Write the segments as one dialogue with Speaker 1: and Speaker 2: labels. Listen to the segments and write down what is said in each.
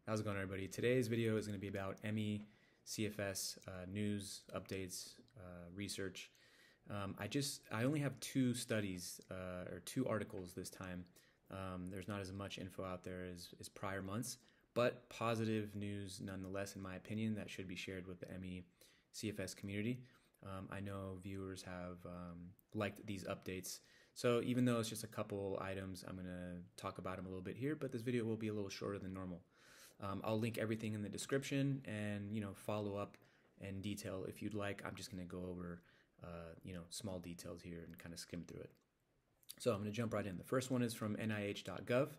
Speaker 1: How's it going, everybody? Today's video is going to be about ME, CFS, news, updates, research. I only have two studies or two articles this time. There's not as much info out there as prior months, but positive news nonetheless, in my opinion, that should be shared with the ME, CFS community. I know viewers have liked these updates. So even though it's just a couple items, I'm going to talk about them a little bit here, but this video will be a little shorter than normal. I'll link everything in the description and, follow up and detail if you'd like. I'm just going to go over, small details here and kind of skim through it. So I'm going to jump right in. The first one is from nih.gov,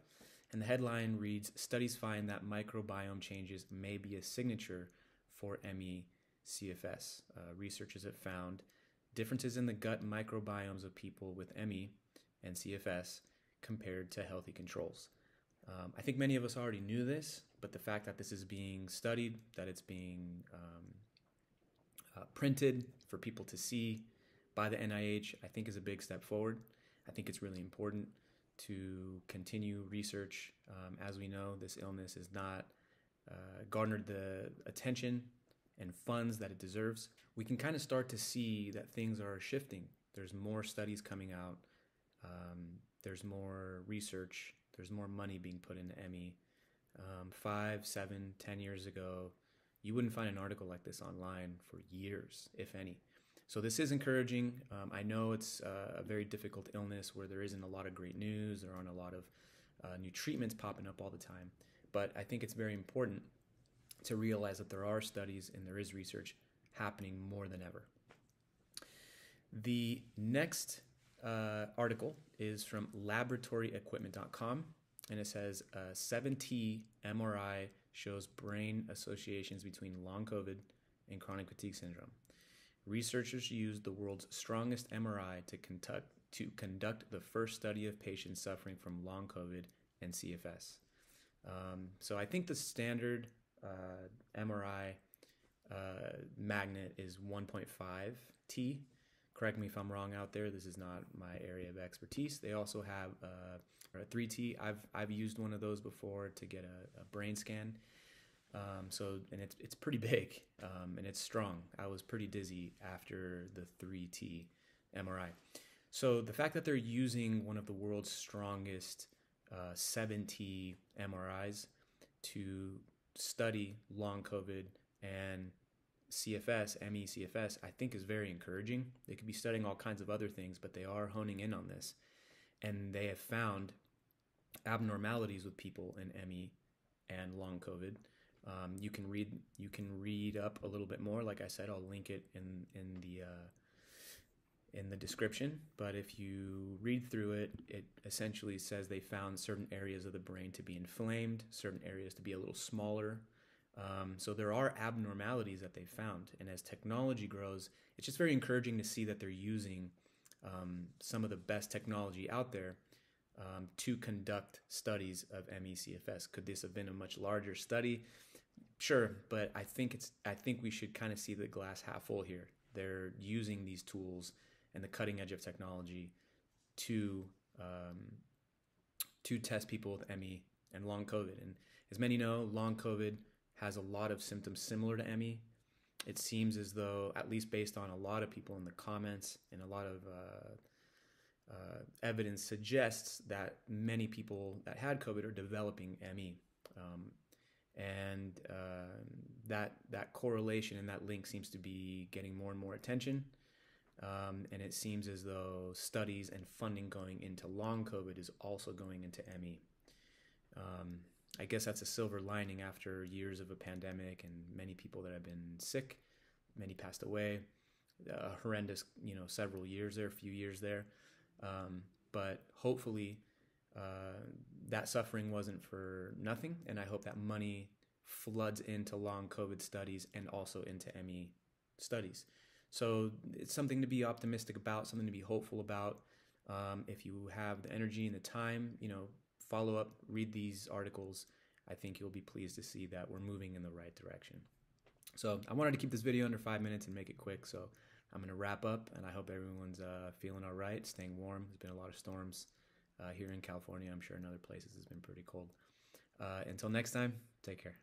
Speaker 1: and the headline reads, "Studies find that microbiome changes may be a signature for ME CFS. Researchers have found differences in the gut microbiomes of people with ME and CFS compared to healthy controls." I think many of us already knew this, but the fact that this is being studied, that it's being printed for people to see by the NIH, I think is a big step forward. I think it's really important to continue research. As we know, this illness has not garnered the attention and funds that it deserves. We can kind of start to see that things are shifting. There's more studies coming out. There's more research. There's more money being put into ME. 5, 7, 10 years ago, you wouldn't find an article like this online for years, if any. So this is encouraging. I know it's a very difficult illness where there isn't a lot of great news. There aren't a lot of new treatments popping up all the time. But I think it's very important to realize that there are studies and there is research happening more than ever. The next article is from laboratoryequipment.com, and it says 7T MRI shows brain associations between long COVID and chronic fatigue syndrome. Researchers used the world's strongest MRI to conduct the first study of patients suffering from long COVID and CFS. So I think the standard MRI magnet is 1.5T. Correct me if I'm wrong out there. This is not my area of expertise. They also have a 3T. I've used one of those before to get a brain scan. And it's pretty big and it's strong. I was pretty dizzy after the 3T MRI. So the fact that they're using one of the world's strongest 7T MRIs to study long COVID and CFS, ME, CFS, I think is very encouraging. They could be studying all kinds of other things, but they are honing in on this. And they have found abnormalities with people in ME and long COVID. You can read up a little bit more. Like I said, I'll link it in the description. But if you read through it, it essentially says they found certain areas of the brain to be inflamed, certain areas to be a little smaller. So there are abnormalities that they found. And as technology grows, it's just very encouraging to see that they're using some of the best technology out there to conduct studies of ME/CFS. Could this have been a much larger study? Sure, but I think we should kind of see the glass half full here. They're using these tools and the cutting edge of technology to test people with ME and long COVID. And as many know, long COVID has a lot of symptoms similar to ME. It seems as though, at least based on a lot of people in the comments and a lot of evidence suggests that many people that had COVID are developing ME. That correlation and that link seems to be getting more and more attention. And it seems as though studies and funding going into long COVID is also going into ME. I guess that's a silver lining after years of a pandemic and many people that have been sick, many passed away, horrendous, several years there, a few years there. But hopefully that suffering wasn't for nothing, and I hope that money floods into long COVID studies and also into ME studies. So it's something to be optimistic about, something to be hopeful about. If you have the energy and the time, follow up, read these articles. I think you'll be pleased to see that we're moving in the right direction. So I wanted to keep this video under 5 minutes and make it quick. So I'm going to wrap up, and I hope everyone's feeling all right, staying warm. There's been a lot of storms here in California. I'm sure in other places it's been pretty cold. Until next time, Take care.